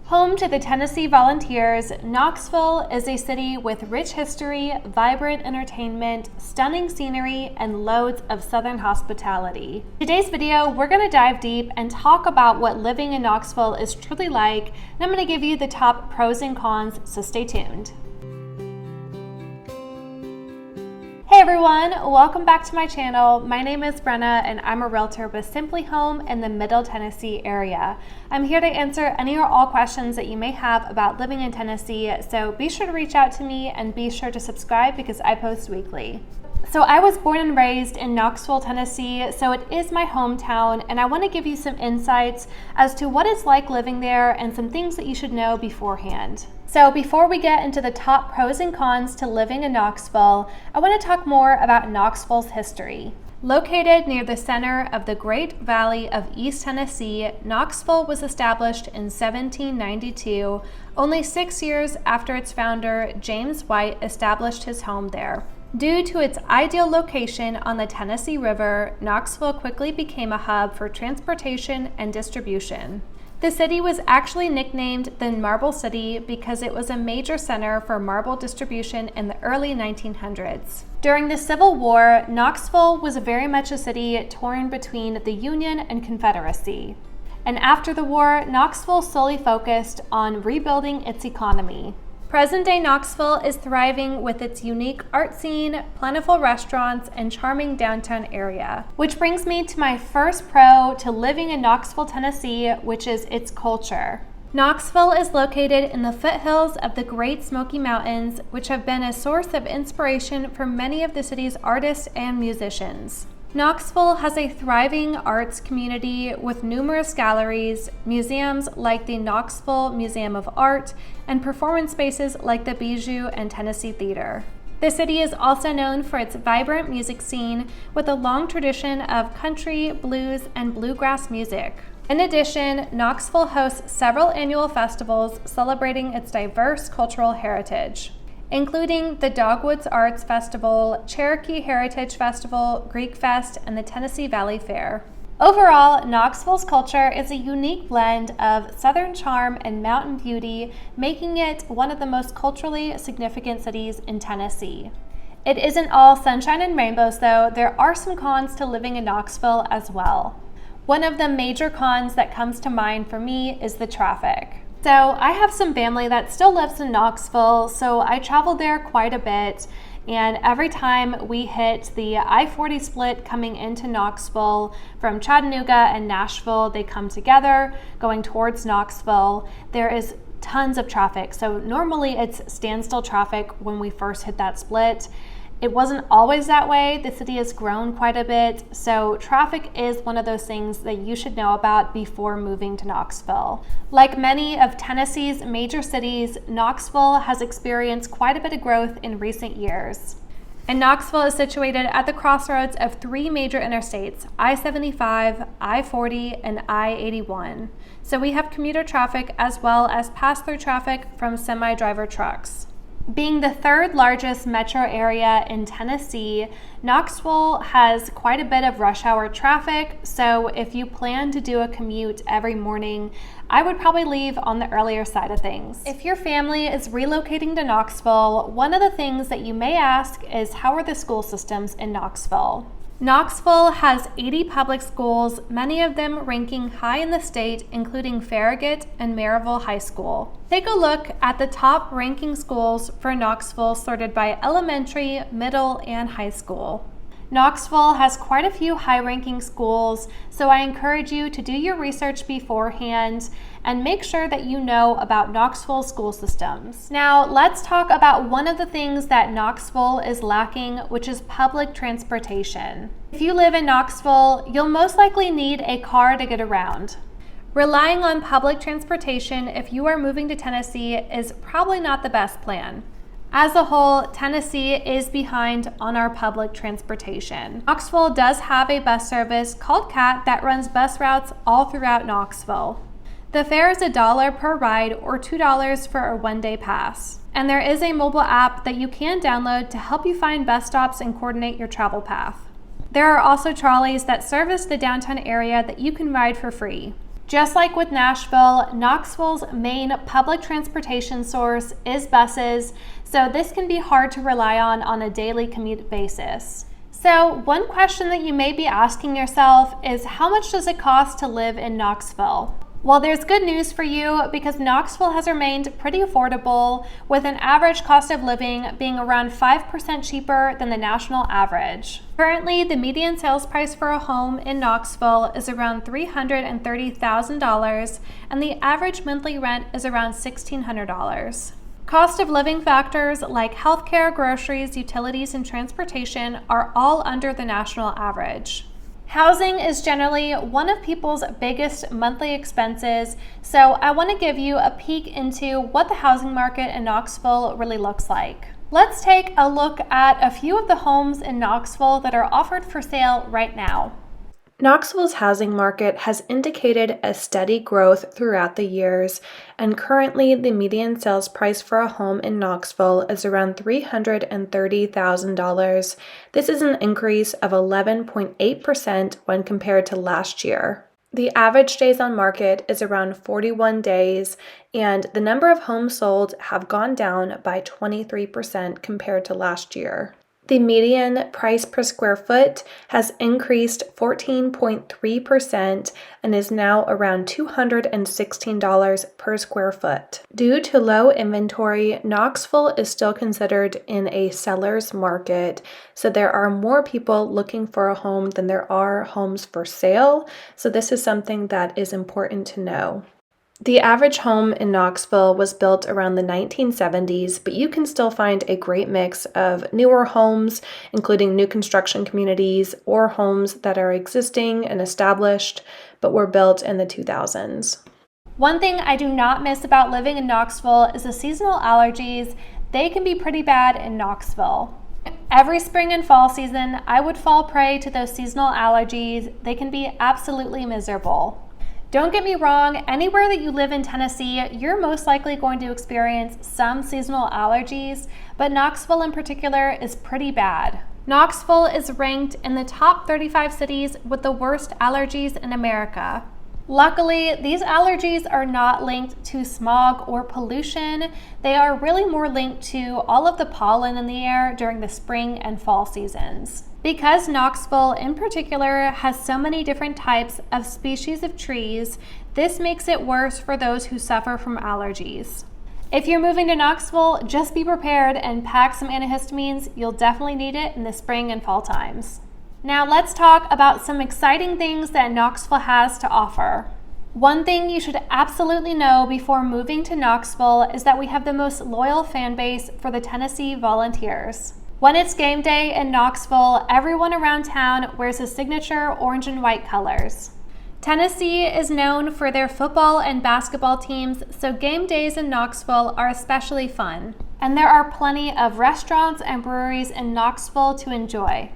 Home to the Tennessee Volunteers, Knoxville is a city with rich history, vibrant entertainment, stunning scenery, and loads of Southern hospitality. In today's video, we're going to dive deep and talk about what living in Knoxville is truly like, and I'm going to give you the top pros and cons, so stay tuned. Hey everyone, welcome back to my channel. My name is Brenna and I'm a realtor with Simply Home in the Middle Tennessee area. I'm here to answer any or all questions that you may have about living in Tennessee, so be sure to reach out to me and be sure to subscribe because I post weekly. So I was born and raised in Knoxville, Tennessee, so it is my hometown, and I want to give you some insights as to what it's like living there and some things that you should know beforehand. So before we get into the top pros and cons to living in Knoxville, I want to talk more about Knoxville's history. Located near the center of the Great Valley of East Tennessee, Knoxville was established in 1792, only 6 years after its founder, James White, established his home there. Due to its ideal location on the Tennessee River, Knoxville quickly became a hub for transportation and distribution. The city was actually nicknamed the Marble City because it was a major center for marble distribution in the early 1900s. During the Civil War, Knoxville was very much a city torn between the Union and Confederacy. And after the war, Knoxville solely focused on rebuilding its economy. Present-day Knoxville is thriving with its unique art scene, plentiful restaurants, and charming downtown area. Which brings me to my first pro to living in Knoxville, Tennessee, which is its culture. Knoxville is located in the foothills of the Great Smoky Mountains, which have been a source of inspiration for many of the city's artists and musicians. Knoxville has a thriving arts community with numerous galleries, museums like the Knoxville Museum of Art, and performance spaces like the Bijou and Tennessee Theater. The city is also known for its vibrant music scene with a long tradition of country, blues, and bluegrass music. In addition, Knoxville hosts several annual festivals celebrating its diverse cultural heritage, including the Dogwoods Arts Festival, Cherokee Heritage Festival, Greek Fest, and the Tennessee Valley Fair. Overall, Knoxville's culture is a unique blend of Southern charm and mountain beauty, making it one of the most culturally significant cities in Tennessee. It isn't all sunshine and rainbows though. There are some cons to living in Knoxville as well. One of the major cons that comes to mind for me is the traffic. So I have some family that still lives in Knoxville, so I travel there quite a bit, and every time we hit the I-40 split coming into Knoxville from Chattanooga and Nashville, they come together going towards Knoxville, there is tons of traffic. So normally it's standstill traffic when we first hit that split. It wasn't always that way. The city has grown quite a bit, so traffic is one of those things that you should know about before moving to Knoxville. Like many of Tennessee's major cities, Knoxville has experienced quite a bit of growth in recent years. And Knoxville is situated at the crossroads of three major interstates, I-75, I-40, and I-81. So we have commuter traffic as well as pass-through traffic from semi-driver trucks. Being the third largest metro area in Tennessee, Knoxville has quite a bit of rush hour traffic, so if you plan to do a commute every morning, I would probably leave on the earlier side of things. If your family is relocating to Knoxville, one of the things that you may ask is how are the school systems in Knoxville? Knoxville has 80 public schools, many of them ranking high in the state, including Farragut and Maryville High School. Take a look at the top ranking schools for Knoxville sorted by elementary, middle, and high school. Knoxville has quite a few high-ranking schools, so I encourage you to do your research beforehand and make sure that you know about Knoxville school systems. Now, let's talk about one of the things that Knoxville is lacking, which is public transportation. If you live in Knoxville, you'll most likely need a car to get around. Relying on public transportation if you are moving to Tennessee is probably not the best plan. As a whole, Tennessee is behind on our public transportation. Knoxville does have a bus service called CAT that runs bus routes all throughout Knoxville. The fare is $1 per ride or $2 for a one-day pass. And there is a mobile app that you can download to help you find bus stops and coordinate your travel path. There are also trolleys that service the downtown area that you can ride for free. Just like with Nashville, Knoxville's main public transportation source is buses, so this can be hard to rely on a daily commute basis. So one question that you may be asking yourself is, how much does it cost to live in Knoxville? Well, there's good news for you because Knoxville has remained pretty affordable, with an average cost of living being around 5% cheaper than the national average. Currently, the median sales price for a home in Knoxville is around $330,000, and the average monthly rent is around $1,600. Cost of living factors like healthcare, groceries, utilities, and transportation are all under the national average. Housing is generally one of people's biggest monthly expenses, so I want to give you a peek into what the housing market in Knoxville really looks like. Let's take a look at a few of the homes in Knoxville that are offered for sale right now. Knoxville's housing market has indicated a steady growth throughout the years, and currently the median sales price for a home in Knoxville is around $330,000. This is an increase of 11.8% when compared to last year. The average days on market is around 41 days, and the number of homes sold have gone down by 23% compared to last year. The median price per square foot has increased 14.3% and is now around $216 per square foot. Due to low inventory, Knoxville is still considered in a seller's market, so there are more people looking for a home than there are homes for sale, so this is something that is important to know. The average home in Knoxville was built around the 1970s, but you can still find a great mix of newer homes, including new construction communities, or homes that are existing and established, but were built in the 2000s. One thing I do not miss about living in Knoxville is the seasonal allergies. They can be pretty bad in Knoxville. Every spring and fall season, I would fall prey to those seasonal allergies. They can be absolutely miserable. Don't get me wrong, anywhere that you live in Tennessee, you're most likely going to experience some seasonal allergies, but Knoxville in particular is pretty bad. Knoxville is ranked in the top 35 cities with the worst allergies in America. Luckily, these allergies are not linked to smog or pollution. They are really more linked to all of the pollen in the air during the spring and fall seasons. Because Knoxville in particular has so many different types of species of trees, this makes it worse for those who suffer from allergies. If you're moving to Knoxville, just be prepared and pack some antihistamines. You'll definitely need it in the spring and fall times. Now let's talk about some exciting things that Knoxville has to offer. One thing you should absolutely know before moving to Knoxville is that we have the most loyal fan base for the Tennessee Volunteers. When it's game day in Knoxville, everyone around town wears the signature orange and white colors. Tennessee is known for their football and basketball teams, so game days in Knoxville are especially fun. And there are plenty of restaurants and breweries in Knoxville to enjoy.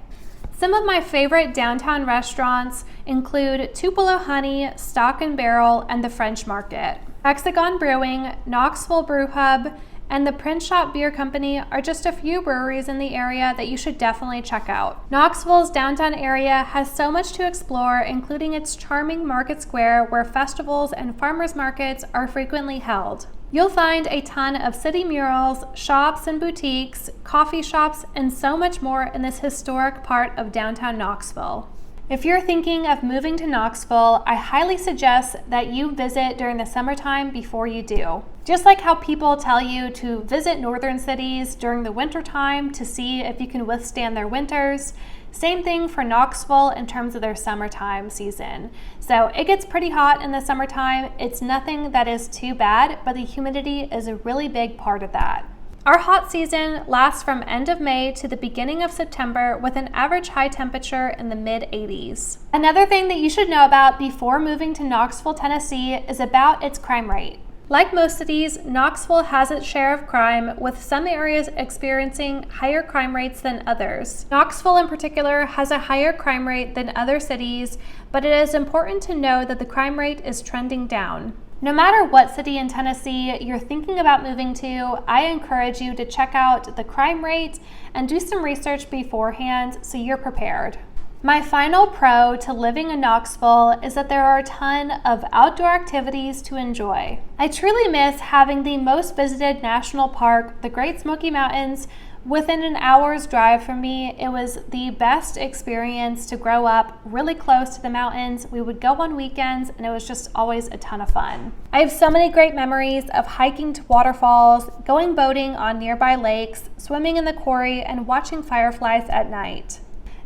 Some of my favorite downtown restaurants include Tupelo Honey, Stock and Barrel, and the French Market. Hexagon Brewing, Knoxville Brew Hub, and the Print Shop Beer Company are just a few breweries in the area that you should definitely check out. Knoxville's downtown area has so much to explore, including its charming market square where festivals and farmers markets are frequently held. You'll find a ton of city murals, shops and boutiques, coffee shops, and so much more in this historic part of downtown Knoxville. If you're thinking of moving to Knoxville, I highly suggest that you visit during the summertime before you do. Just like how people tell you to visit northern cities during the wintertime to see if you can withstand their winters, same thing for Knoxville in terms of their summertime season. So it gets pretty hot in the summertime. It's nothing that is too bad, but the humidity is a really big part of that. Our hot season lasts from end of May to the beginning of September with an average high temperature in the mid-80s. Another thing that you should know about before moving to Knoxville, Tennessee is about its crime rate. Like most cities, Knoxville has its share of crime, with some areas experiencing higher crime rates than others. Knoxville in particular has a higher crime rate than other cities, but it is important to know that the crime rate is trending down. No matter what city in Tennessee you're thinking about moving to, I encourage you to check out the crime rate and do some research beforehand so you're prepared. My final pro to living in Knoxville is that there are a ton of outdoor activities to enjoy. I truly miss having the most visited national park, the Great Smoky Mountains, within an hour's drive from me. It was the best experience to grow up really close to the mountains. We would go on weekends and it was just always a ton of fun. I have so many great memories of hiking to waterfalls, going boating on nearby lakes, swimming in the quarry, and watching fireflies at night.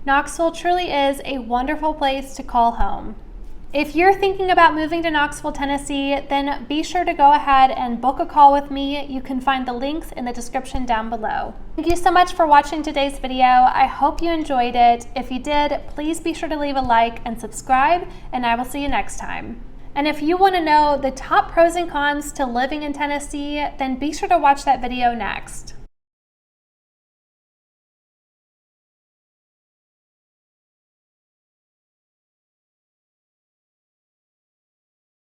Knoxville truly is a wonderful place to call home. If you're thinking about moving to Knoxville, Tennessee, then be sure to go ahead and book a call with me. You can find the links in the description down below. Thank you so much for watching today's video. I hope you enjoyed it. If you did, please be sure to leave a like and subscribe, and I will see you next time. And if you want to know the top pros and cons to living in Tennessee, then be sure to watch that video next.